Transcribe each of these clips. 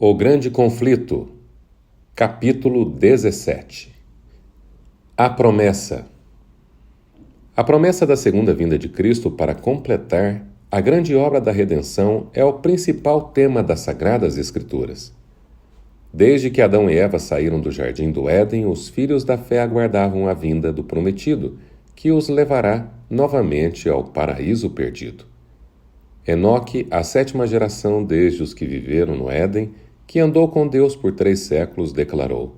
O Grande Conflito, capítulo 17. A promessa. A promessa da segunda vinda de Cristo para completar a grande obra da redenção é o principal tema das Sagradas Escrituras. Desde que Adão e Eva saíram do jardim do Éden, os filhos da fé aguardavam a vinda do prometido, que os levará novamente ao paraíso perdido. Enoque, a sétima geração desde os que viveram no Éden, que andou com Deus por 3 séculos, declarou: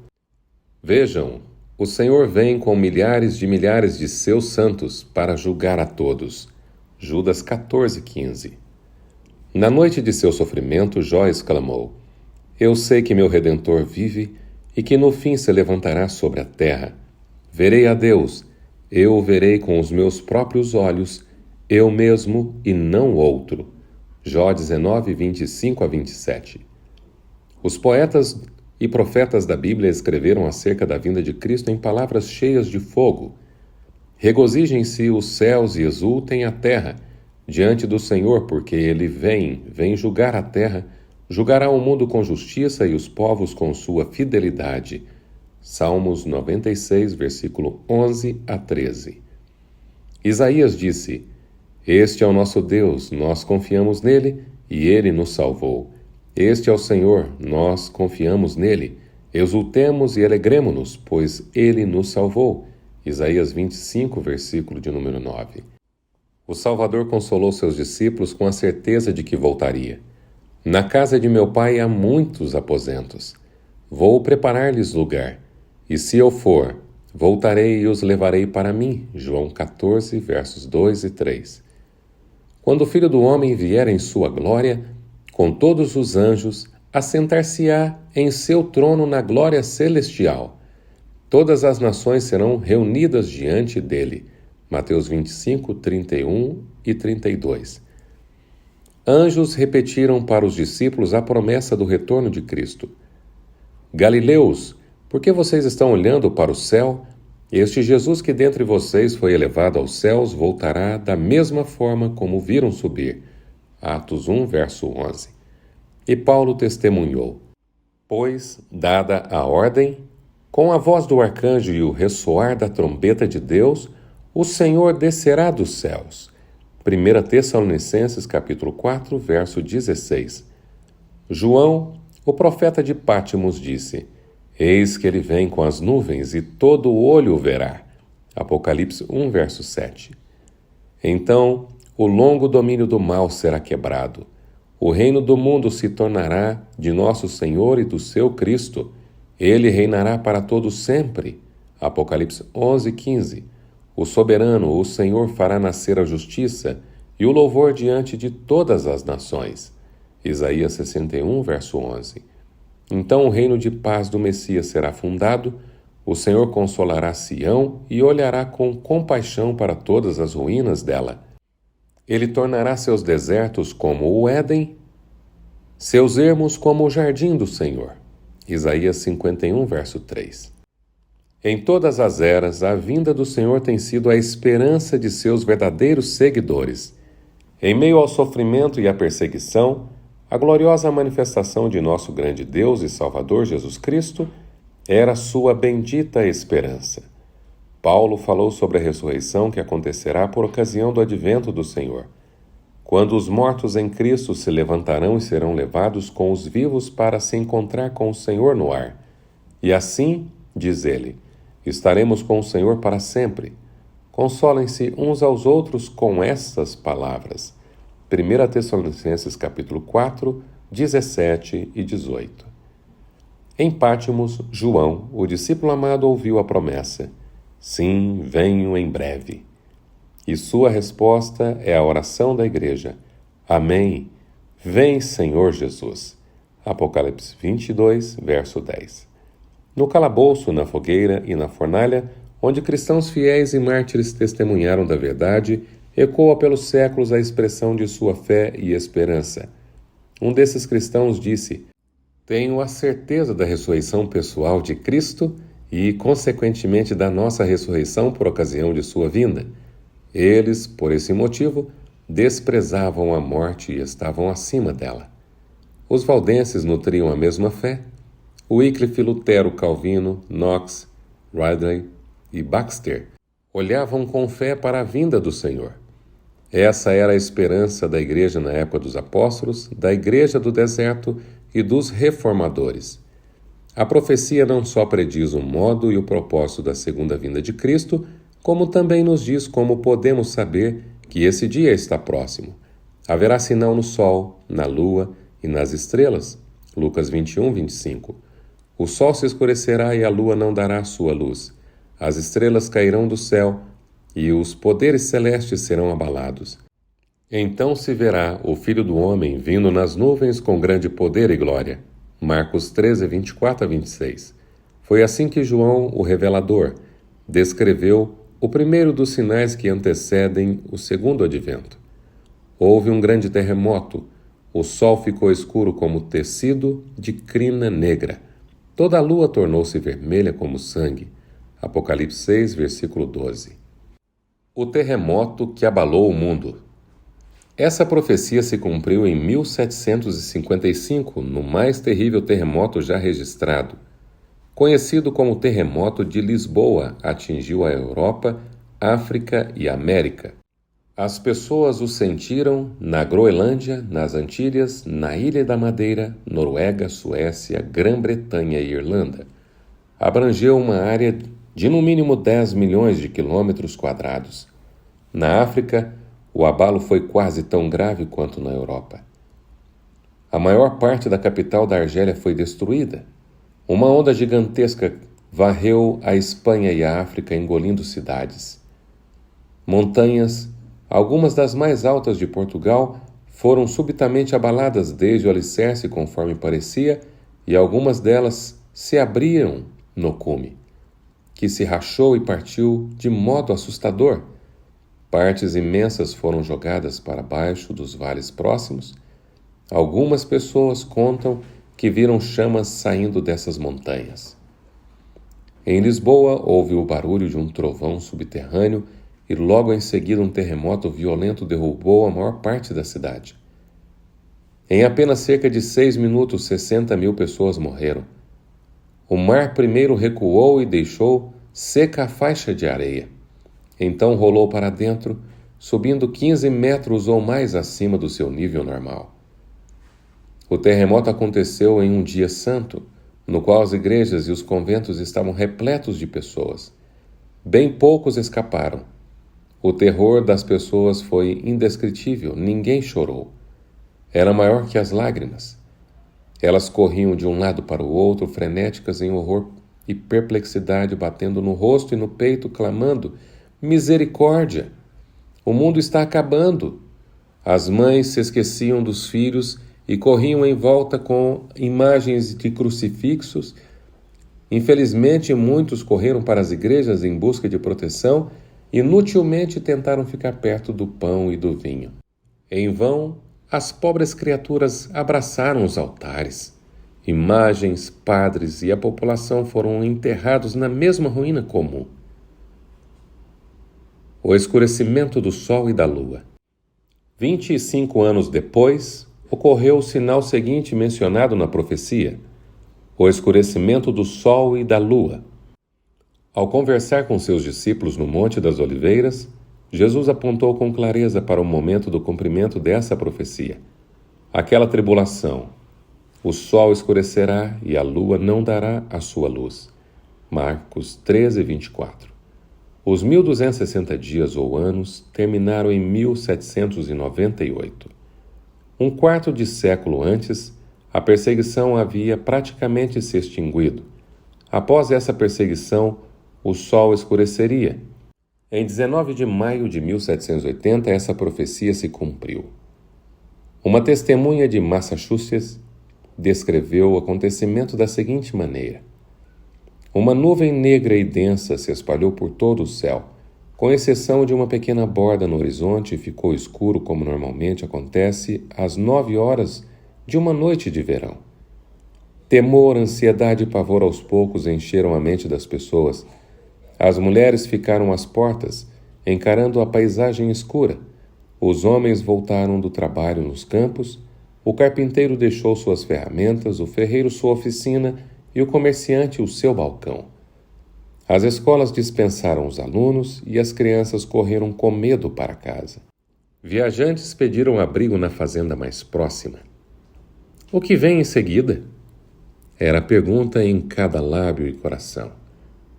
Vejam, o Senhor vem com milhares de seus santos para julgar a todos. Judas 14:15. Na noite de seu sofrimento, Jó exclamou: Eu sei que meu Redentor vive e que no fim se levantará sobre a terra. Verei a Deus, eu o verei com os meus próprios olhos, eu mesmo e não outro. Jó 19:25-27. Os poetas e profetas da Bíblia escreveram acerca da vinda de Cristo em palavras cheias de fogo. Regozijem-se os céus e exultem a terra diante do Senhor, porque Ele vem julgar a terra, julgará o mundo com justiça e os povos com sua fidelidade. Salmos 96, versículo 11-13. Isaías disse: Este é o nosso Deus, nós confiamos nele e ele nos salvou. Este é o Senhor, nós confiamos nele. Exultemos e alegremo-nos, pois ele nos salvou. Isaías 25, versículo de número 9. O Salvador consolou seus discípulos com a certeza de que voltaria. Na casa de meu pai há muitos aposentos. Vou preparar-lhes lugar. E se eu for, voltarei e os levarei para mim. João 14, versos 2 e 3. Quando o Filho do Homem vier em sua glória, com todos os anjos, assentar-se-á em seu trono na glória celestial. Todas as nações serão reunidas diante dele. Mateus 25, 31 e 32. Anjos repetiram para os discípulos a promessa do retorno de Cristo. Galileus, por que vocês estão olhando para o céu? Este Jesus que dentre vocês foi elevado aos céus voltará da mesma forma como o viram subir. Atos 1, verso 11. E Paulo testemunhou: Pois, dada a ordem, com a voz do arcanjo e o ressoar da trombeta de Deus, o Senhor descerá dos céus. 1 Tessalonicenses capítulo 4, verso 16. João, o profeta de Pátimos, disse: Eis que ele vem com as nuvens e todo o olho o verá. Apocalipse 1, verso 7. Então, o longo domínio do mal será quebrado. O reino do mundo se tornará de nosso Senhor e do seu Cristo. Ele reinará para todo sempre. Apocalipse 11, 15. O soberano, o Senhor, fará nascer a justiça e o louvor diante de todas as nações. Isaías 61, verso 11. Então o reino de paz do Messias será fundado, o Senhor consolará Sião e olhará com compaixão para todas as ruínas dela. Ele tornará seus desertos como o Éden, seus ermos como o jardim do Senhor. Isaías 51, verso 3. Em todas as eras, a vinda do Senhor tem sido a esperança de seus verdadeiros seguidores. Em meio ao sofrimento e à perseguição, a gloriosa manifestação de nosso grande Deus e Salvador Jesus Cristo era sua bendita esperança. Paulo falou sobre a ressurreição que acontecerá por ocasião do advento do Senhor, quando os mortos em Cristo se levantarão e serão levados com os vivos para se encontrar com o Senhor no ar. E assim, diz ele, estaremos com o Senhor para sempre. Consolem-se uns aos outros com estas palavras. 1 Tessalonicenses capítulo 4, 17 e 18. Em Pátimos, João, o discípulo amado, ouviu a promessa: Sim, venho em breve. E sua resposta é a oração da igreja: Amém. Vem, Senhor Jesus. Apocalipse 22, verso 10. No calabouço, na fogueira e na fornalha, onde cristãos fiéis e mártires testemunharam da verdade, ecoa pelos séculos a expressão de sua fé e esperança. Um desses cristãos disse: Tenho a certeza da ressurreição pessoal de Cristo e, consequentemente, da nossa ressurreição por ocasião de sua vinda. Eles, por esse motivo, desprezavam a morte e estavam acima dela. Os valdenses nutriam a mesma fé. Wycliffe, Lutero, Calvino, Knox, Ridley e Baxter olhavam com fé para a vinda do Senhor. Essa era a esperança da igreja na época dos apóstolos, da igreja do deserto e dos reformadores. A profecia não só prediz o modo e o propósito da segunda vinda de Cristo, como também nos diz como podemos saber que esse dia está próximo. Haverá sinal no sol, na lua e nas estrelas. Lucas 21, 25. O sol se escurecerá e a lua não dará sua luz. As estrelas cairão do céu e os poderes celestes serão abalados. Então se verá o Filho do Homem vindo nas nuvens com grande poder e glória. Marcos 13, 24 a 26. Foi assim que João, o revelador, descreveu o primeiro dos sinais que antecedem o segundo advento. Houve um grande terremoto. O sol ficou escuro como tecido de crina negra. Toda a lua tornou-se vermelha como sangue. Apocalipse 6, versículo 12. O terremoto que abalou o mundo. Essa profecia se cumpriu em 1755, no mais terrível terremoto já registrado. Conhecido como Terremoto de Lisboa, atingiu a Europa, África e América. As pessoas o sentiram na Groenlândia, nas Antilhas, na Ilha da Madeira, Noruega, Suécia, Grã-Bretanha e Irlanda. Abrangeu uma área de no mínimo 10 milhões de quilômetros quadrados. Na África, o abalo foi quase tão grave quanto na Europa. A maior parte da capital da Argélia foi destruída. Uma onda gigantesca varreu a Espanha e a África, engolindo cidades. Montanhas, algumas das mais altas de Portugal, foram subitamente abaladas desde o alicerce, conforme parecia, e algumas delas se abriram no cume, que se rachou e partiu de modo assustador. Partes imensas foram jogadas para baixo dos vales próximos. Algumas pessoas contam que viram chamas saindo dessas montanhas. Em Lisboa, houve o barulho de um trovão subterrâneo e logo em seguida um terremoto violento derrubou a maior parte da cidade. Em apenas cerca de 6 minutos, 60 mil pessoas morreram. O mar primeiro recuou e deixou seca a faixa de areia. Então rolou para dentro, subindo 15 metros ou mais acima do seu nível normal. O terremoto aconteceu em um dia santo, no qual as igrejas e os conventos estavam repletos de pessoas. Bem poucos escaparam. O terror das pessoas foi indescritível, ninguém chorou. Era maior que as lágrimas. Elas corriam de um lado para o outro, frenéticas em horror e perplexidade, batendo no rosto e no peito, clamando: misericórdia! O mundo está acabando! As mães se esqueciam dos filhos e corriam em volta com imagens de crucifixos. Infelizmente, muitos correram para as igrejas em busca de proteção e inutilmente tentaram ficar perto do pão e do vinho. Em vão, as pobres criaturas abraçaram os altares. Imagens, padres e a população foram enterrados na mesma ruína comum. O escurecimento do sol e da lua. 25 anos depois, ocorreu o sinal seguinte mencionado na profecia: o escurecimento do sol e da lua. Ao conversar com seus discípulos no Monte das Oliveiras, Jesus apontou com clareza para o momento do cumprimento dessa profecia. Aquela tribulação: o sol escurecerá e a lua não dará a sua luz. Marcos 13, 24. Os 1260 dias ou anos terminaram em 1798. Um quarto de século antes, a perseguição havia praticamente se extinguido. Após essa perseguição, o sol escureceria. Em 19 de maio de 1780, essa profecia se cumpriu. Uma testemunha de Massachusetts descreveu o acontecimento da seguinte maneira: uma nuvem negra e densa se espalhou por todo o céu, com exceção de uma pequena borda no horizonte, e ficou escuro como normalmente acontece às 9 horas de uma noite de verão. Temor, ansiedade e pavor aos poucos encheram a mente das pessoas. As mulheres ficaram às portas, encarando a paisagem escura. Os homens voltaram do trabalho nos campos. O carpinteiro deixou suas ferramentas, o ferreiro sua oficina e o comerciante o seu balcão. As escolas dispensaram os alunos e as crianças correram com medo para casa. Viajantes pediram abrigo na fazenda mais próxima. O que vem em seguida? Era a pergunta em cada lábio e coração.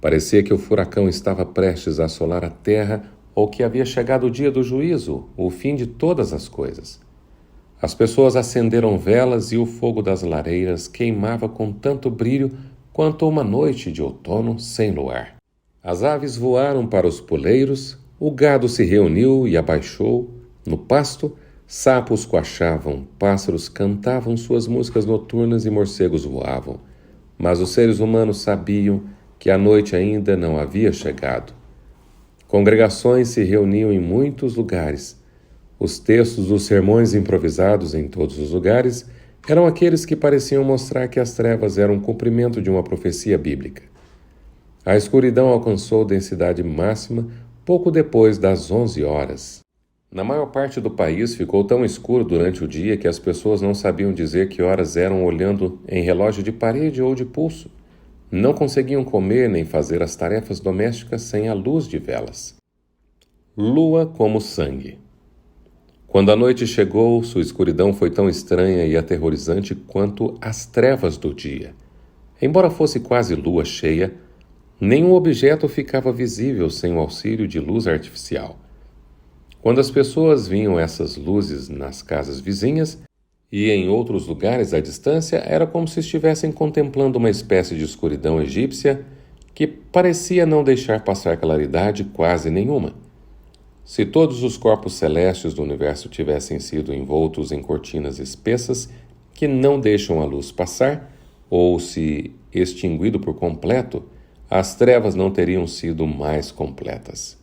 Parecia que o furacão estava prestes a assolar a terra ou que havia chegado o dia do juízo, o fim de todas as coisas. As pessoas acenderam velas e o fogo das lareiras queimava com tanto brilho quanto uma noite de outono sem luar. As aves voaram para os poleiros, o gado se reuniu e abaixou. No pasto, sapos coachavam, pássaros cantavam suas músicas noturnas e morcegos voavam. Mas os seres humanos sabiam que a noite ainda não havia chegado. Congregações se reuniam em muitos lugares. Os textos dos sermões improvisados em todos os lugares eram aqueles que pareciam mostrar que as trevas eram o cumprimento de uma profecia bíblica. A escuridão alcançou densidade máxima pouco depois das 11 horas. Na maior parte do país ficou tão escuro durante o dia que as pessoas não sabiam dizer que horas eram olhando em relógio de parede ou de pulso. Não conseguiam comer nem fazer as tarefas domésticas sem a luz de velas. Lua como sangue. Quando a noite chegou, sua escuridão foi tão estranha e aterrorizante quanto as trevas do dia. Embora fosse quase lua cheia, nenhum objeto ficava visível sem o auxílio de luz artificial. Quando as pessoas viam essas luzes nas casas vizinhas e em outros lugares à distância, era como se estivessem contemplando uma espécie de escuridão egípcia que parecia não deixar passar claridade quase nenhuma. Se todos os corpos celestes do universo tivessem sido envoltos em cortinas espessas que não deixam a luz passar, ou se extinguido por completo, as trevas não teriam sido mais completas.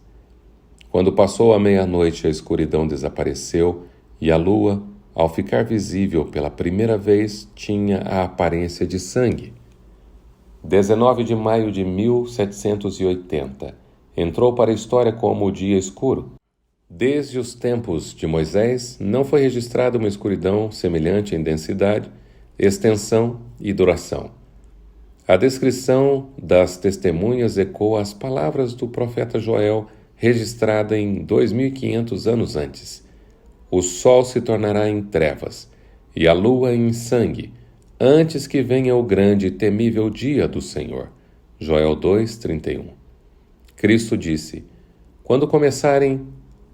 Quando passou a meia-noite, a escuridão desapareceu e a lua, ao ficar visível pela primeira vez, tinha a aparência de sangue. 19 de maio de 1780. Entrou para a história como o dia escuro. Desde os tempos de Moisés, não foi registrada uma escuridão semelhante em densidade, extensão e duração. A descrição das testemunhas ecoa as palavras do profeta Joel, registrada em 2500 anos antes. O sol se tornará em trevas, e a lua em sangue, antes que venha o grande e temível dia do Senhor. Joel 2:31. Cristo disse: quando começarem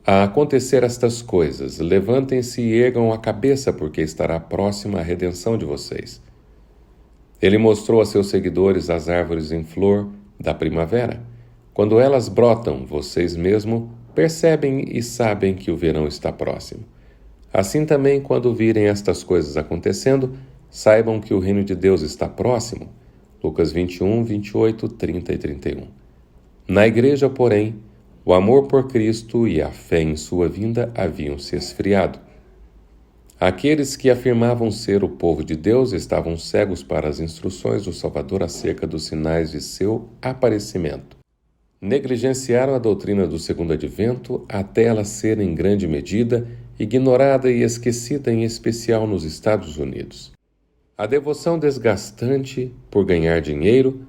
a acontecer estas coisas, levantem-se e ergam a cabeça, porque estará próxima a redenção de vocês. Ele mostrou a seus seguidores as árvores em flor da primavera. Quando elas brotam, vocês mesmos percebem e sabem que o verão está próximo. Assim também, quando virem estas coisas acontecendo, saibam que o reino de Deus está próximo. Lucas 21, 28, 30 e 31. Na igreja, porém, o amor por Cristo e a fé em sua vinda haviam se esfriado. Aqueles que afirmavam ser o povo de Deus estavam cegos para as instruções do Salvador acerca dos sinais de seu aparecimento. Negligenciaram a doutrina do segundo advento até ela ser, em grande medida, ignorada e esquecida, em especial nos Estados Unidos. A devoção desgastante por ganhar dinheiro,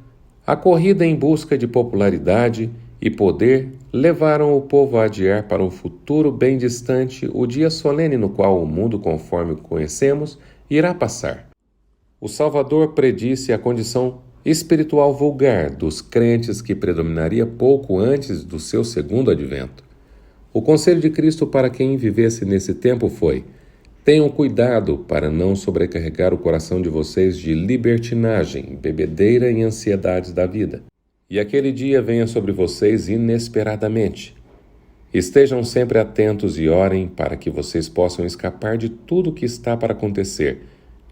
a corrida em busca de popularidade e poder levaram o povo a adiar para um futuro bem distante o dia solene no qual o mundo, conforme o conhecemos, irá passar. O Salvador predisse a condição espiritual vulgar dos crentes que predominaria pouco antes do seu segundo advento. O conselho de Cristo para quem vivesse nesse tempo foi: tenham cuidado para não sobrecarregar o coração de vocês de libertinagem, bebedeira e ansiedades da vida. E aquele dia venha sobre vocês inesperadamente. Estejam sempre atentos e orem para que vocês possam escapar de tudo o que está para acontecer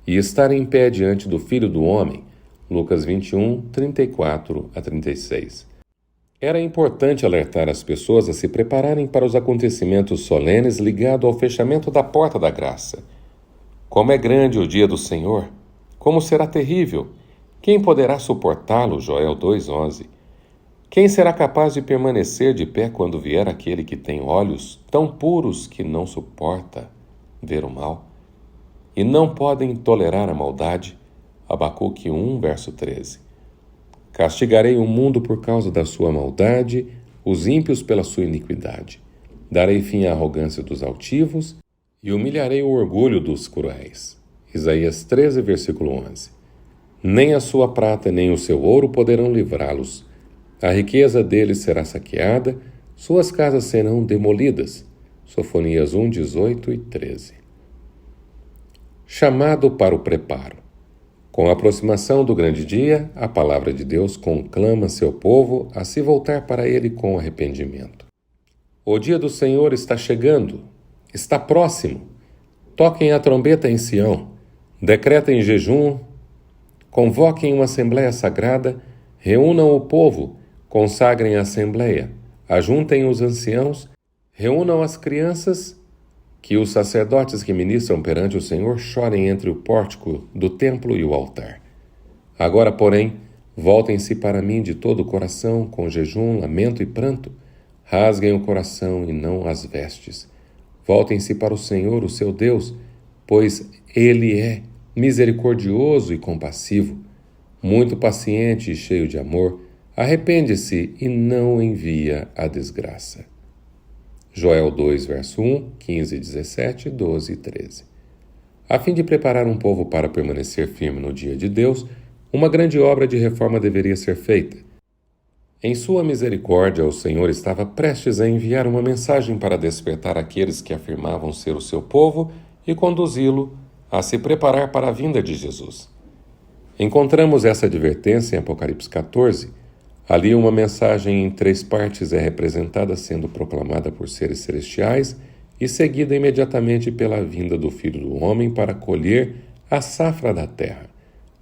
e estar em pé diante do Filho do Homem. Lucas 21, 34 a 36. Era importante alertar as pessoas a se prepararem para os acontecimentos solenes ligados ao fechamento da porta da graça. Como é grande o dia do Senhor! Como será terrível! Quem poderá suportá-lo? Joel 2:11. Quem será capaz de permanecer de pé quando vier aquele que tem olhos tão puros que não suporta ver o mal? e não podem tolerar a maldade. Abacuque 1, verso 13. Castigarei o mundo por causa da sua maldade, os ímpios pela sua iniquidade. Darei fim à arrogância dos altivos e humilharei o orgulho dos cruéis. Isaías 13, versículo 11. Nem a sua prata nem o seu ouro poderão livrá-los. A riqueza deles será saqueada, suas casas serão demolidas. Sofonias 1, 18 e 13. Chamado para o preparo. Com a aproximação do grande dia, a palavra de Deus conclama seu povo a se voltar para ele com arrependimento. O dia do Senhor está chegando, está próximo. Toquem a trombeta em Sião, decretem jejum, convoquem uma assembleia sagrada, reúnam o povo, consagrem a assembleia, ajuntem os anciãos, reúnam as crianças, que os sacerdotes que ministram perante o Senhor chorem entre o pórtico do templo e o altar. Agora, porém, voltem-se para mim de todo o coração, com jejum, lamento e pranto. Rasguem o coração e não as vestes. Voltem-se para o Senhor, o seu Deus, pois Ele é misericordioso e compassivo, muito paciente e cheio de amor. Arrepende-se e não envia a desgraça. Joel 2, verso 1, 15, 17, 12 e 13. A fim de preparar um povo para permanecer firme no dia de Deus, uma grande obra de reforma deveria ser feita. Em sua misericórdia, o Senhor estava prestes a enviar uma mensagem para despertar aqueles que afirmavam ser o seu povo e conduzi-lo a se preparar para a vinda de Jesus. Encontramos essa advertência em Apocalipse 14. Ali uma mensagem em 3 partes é representada sendo proclamada por seres celestiais e seguida imediatamente pela vinda do Filho do Homem para colher a safra da terra.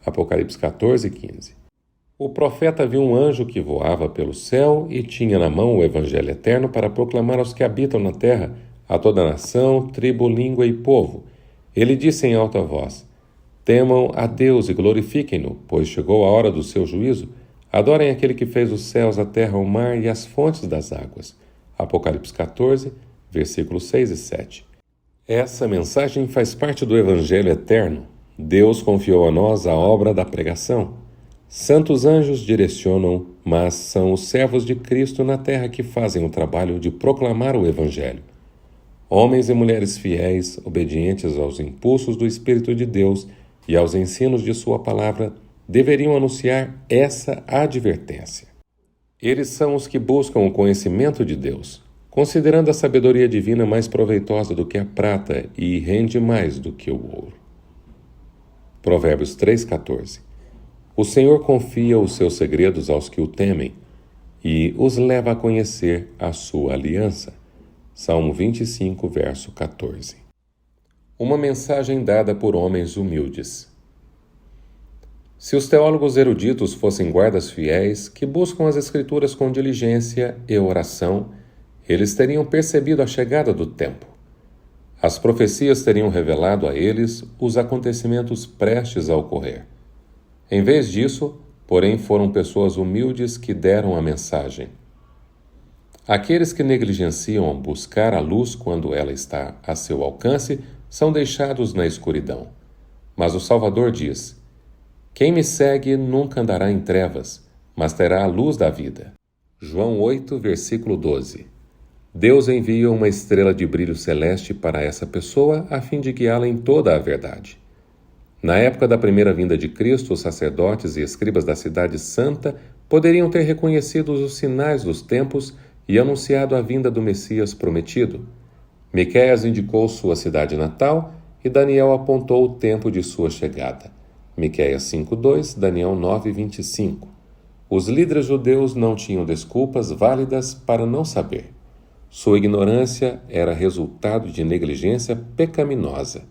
Apocalipse 14, 15. O profeta viu um anjo que voava pelo céu e tinha na mão o evangelho eterno para proclamar aos que habitam na terra, a toda nação, tribo, língua e povo. Ele disse em alta voz: Temam a Deus e glorifiquem-no, pois chegou a hora do seu juízo. Adorem aquele que fez os céus, a terra, o mar e as fontes das águas. Apocalipse 14, versículos 6 e 7. Essa mensagem faz parte do Evangelho eterno. Deus confiou a nós a obra da pregação. Santos anjos direcionam, mas são os servos de Cristo na terra que fazem o trabalho de proclamar o Evangelho. Homens e mulheres fiéis, obedientes aos impulsos do Espírito de Deus e aos ensinos de sua palavra, deveriam anunciar essa advertência. Eles são os que buscam o conhecimento de Deus, considerando a sabedoria divina mais proveitosa do que a prata e rende mais do que o ouro. Provérbios 3,14. O Senhor confia os seus segredos aos que o temem e os leva a conhecer a sua aliança. Salmo 25, verso 14. Uma mensagem dada por homens humildes. Se os teólogos eruditos fossem guardas fiéis que buscam as Escrituras com diligência e oração, eles teriam percebido a chegada do tempo. As profecias teriam revelado a eles os acontecimentos prestes a ocorrer. Em vez disso, porém, foram pessoas humildes que deram a mensagem. Aqueles que negligenciam buscar a luz quando ela está a seu alcance são deixados na escuridão. Mas o Salvador diz: Quem me segue nunca andará em trevas, mas terá a luz da vida. João 8, versículo 12. Deus envia uma estrela de brilho celeste para essa pessoa a fim de guiá-la em toda a verdade. Na época da primeira vinda de Cristo, os sacerdotes e escribas da cidade santa poderiam ter reconhecido os sinais dos tempos e anunciado a vinda do Messias prometido. Miqueias indicou sua cidade natal e Daniel apontou o tempo de sua chegada. Miqueias 5:2, Daniel 9:25. Os líderes judeus não tinham desculpas válidas para não saber. Sua ignorância era resultado de negligência pecaminosa.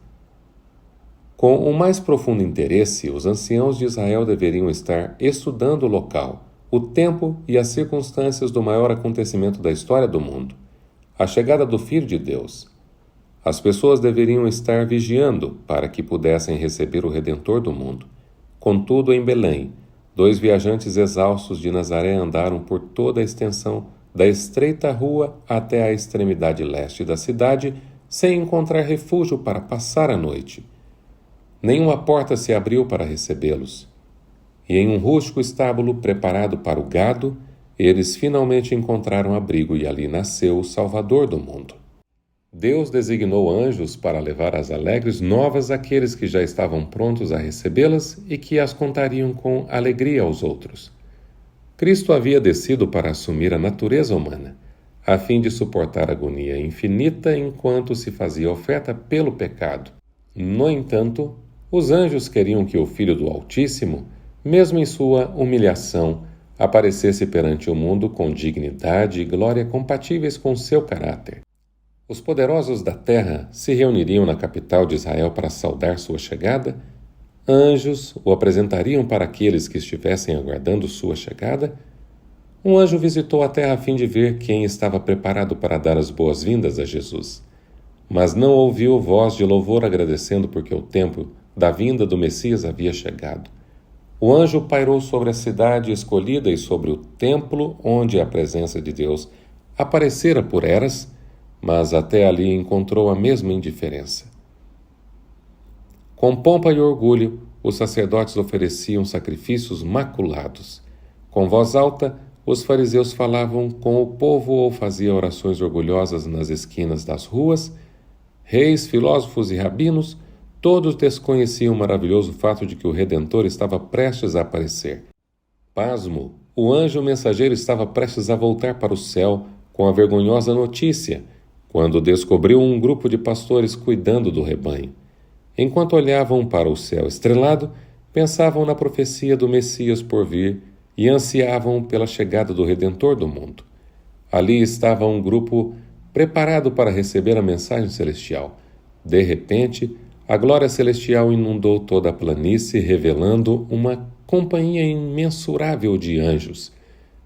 Com o mais profundo interesse, os anciãos de Israel deveriam estar estudando o local, o tempo e as circunstâncias do maior acontecimento da história do mundo, a chegada do Filho de Deus. As pessoas deveriam estar vigiando para que pudessem receber o Redentor do mundo. Contudo, em Belém, 2 viajantes exaustos de Nazaré andaram por toda a extensão da estreita rua até a extremidade leste da cidade, sem encontrar refúgio para passar a noite. Nenhuma porta se abriu para recebê-los. E em um rústico estábulo preparado para o gado, eles finalmente encontraram abrigo e ali nasceu o Salvador do mundo. Deus designou anjos para levar as alegres novas àqueles que já estavam prontos a recebê-las e que as contariam com alegria aos outros. Cristo havia descido para assumir a natureza humana, a fim de suportar a agonia infinita enquanto se fazia oferta pelo pecado. No entanto, os anjos queriam que o Filho do Altíssimo, mesmo em sua humilhação, aparecesse perante o mundo com dignidade e glória compatíveis com seu caráter. Os poderosos da terra se reuniriam na capital de Israel para saudar sua chegada. Anjos o apresentariam para aqueles que estivessem aguardando sua chegada. Um anjo visitou a terra a fim de ver quem estava preparado para dar as boas-vindas a Jesus. Mas não ouviu voz de louvor agradecendo porque o tempo da vinda do Messias havia chegado. O anjo pairou sobre a cidade escolhida e sobre o templo onde a presença de Deus aparecera por eras, mas até ali encontrou a mesma indiferença. Com pompa e orgulho, os sacerdotes ofereciam sacrifícios maculados. Com voz alta, os fariseus falavam com o povo ou faziam orações orgulhosas nas esquinas das ruas. Reis, filósofos e rabinos, todos desconheciam o maravilhoso fato de que o Redentor estava prestes a aparecer. Pasmo, o anjo mensageiro estava prestes a voltar para o céu com a vergonhosa notícia, quando descobriu um grupo de pastores cuidando do rebanho. Enquanto olhavam para o céu estrelado, pensavam na profecia do Messias por vir e ansiavam pela chegada do Redentor do mundo. Ali estava um grupo preparado para receber a mensagem celestial. De repente, a glória celestial inundou toda a planície, revelando uma companhia imensurável de anjos.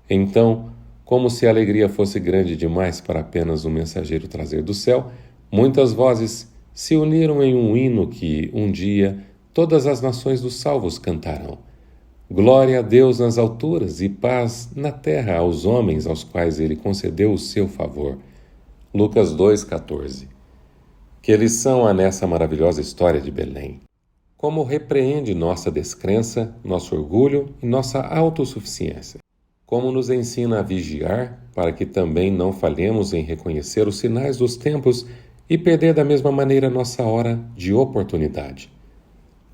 Então, como se a alegria fosse grande demais para apenas um mensageiro trazer do céu, muitas vozes se uniram em um hino que, um dia, todas as nações dos salvos cantarão. Glória a Deus nas alturas e paz na terra aos homens aos quais ele concedeu o seu favor. Lucas 2,14. Que lição há nessa maravilhosa história de Belém? Como repreende nossa descrença, nosso orgulho e nossa autossuficiência? Como nos ensina a vigiar para que também não falhemos em reconhecer os sinais dos tempos e perder da mesma maneira nossa hora de oportunidade.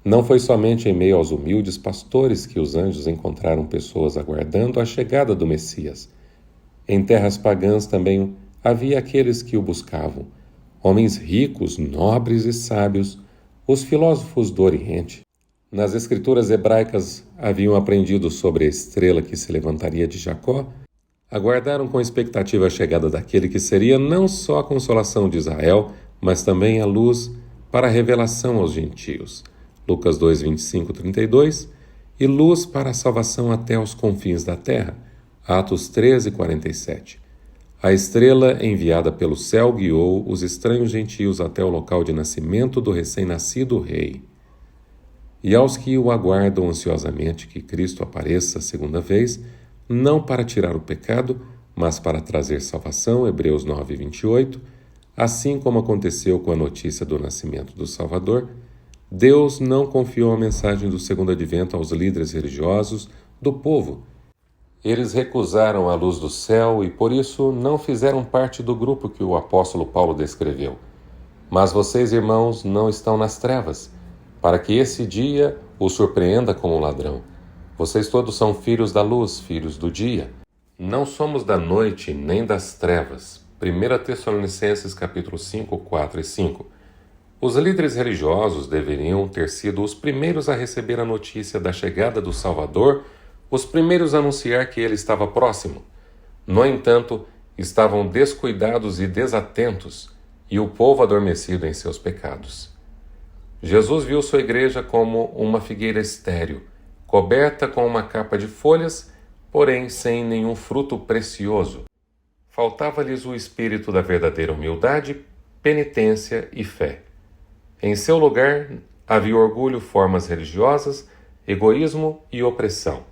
Não foi somente em meio aos humildes pastores que os anjos encontraram pessoas aguardando a chegada do Messias. Em terras pagãs também havia aqueles que o buscavam, homens ricos, nobres e sábios, os filósofos do Oriente. Nas escrituras hebraicas haviam aprendido sobre a estrela que se levantaria de Jacó, aguardaram com expectativa a chegada daquele que seria não só a consolação de Israel, mas também a luz para a revelação aos gentios. Lucas 2, 25, 32, e luz para a salvação até os confins da terra. Atos 13, 47. A estrela enviada pelo céu guiou os estranhos gentios até o local de nascimento do recém-nascido rei. E aos que o aguardam ansiosamente que Cristo apareça a segunda vez, não para tirar o pecado, mas para trazer salvação, Hebreus 9, 28, assim como aconteceu com a notícia do nascimento do Salvador, Deus não confiou a mensagem do segundo advento aos líderes religiosos do povo. Eles recusaram a luz do céu e, por isso, não fizeram parte do grupo que o apóstolo Paulo descreveu. Mas vocês, irmãos, não estão nas trevas, para que esse dia os surpreenda como um ladrão. Vocês todos são filhos da luz, filhos do dia. Não somos da noite nem das trevas. 1 Tessalonicenses capítulo 5, 4 e 5. Os líderes religiosos deveriam ter sido os primeiros a receber a notícia da chegada do Salvador, os primeiros a anunciar que ele estava próximo. No entanto, estavam descuidados e desatentos, e o povo adormecido em seus pecados. Jesus viu sua igreja como uma figueira estéril, coberta com uma capa de folhas, porém sem nenhum fruto precioso. Faltava-lhes o espírito da verdadeira humildade, penitência e fé. Em seu lugar havia orgulho, formas religiosas, egoísmo e opressão.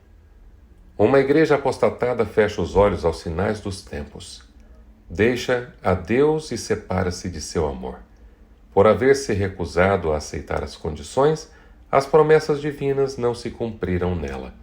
Uma igreja apostatada fecha os olhos aos sinais dos tempos. Deixa a Deus e separa-se de seu amor. Por haver se recusado a aceitar as condições, as promessas divinas não se cumpriram nela.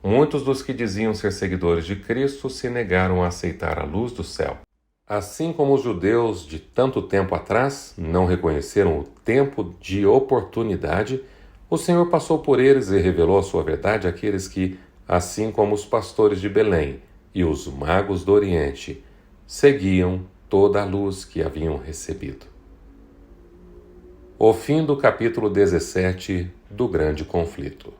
Muitos dos que diziam ser seguidores de Cristo se negaram a aceitar a luz do céu. Assim como os judeus de tanto tempo atrás não reconheceram o tempo de oportunidade, o Senhor passou por eles e revelou a sua verdade àqueles que, assim como os pastores de Belém e os magos do Oriente, seguiam toda a luz que haviam recebido. O fim do capítulo 17 do Grande Conflito.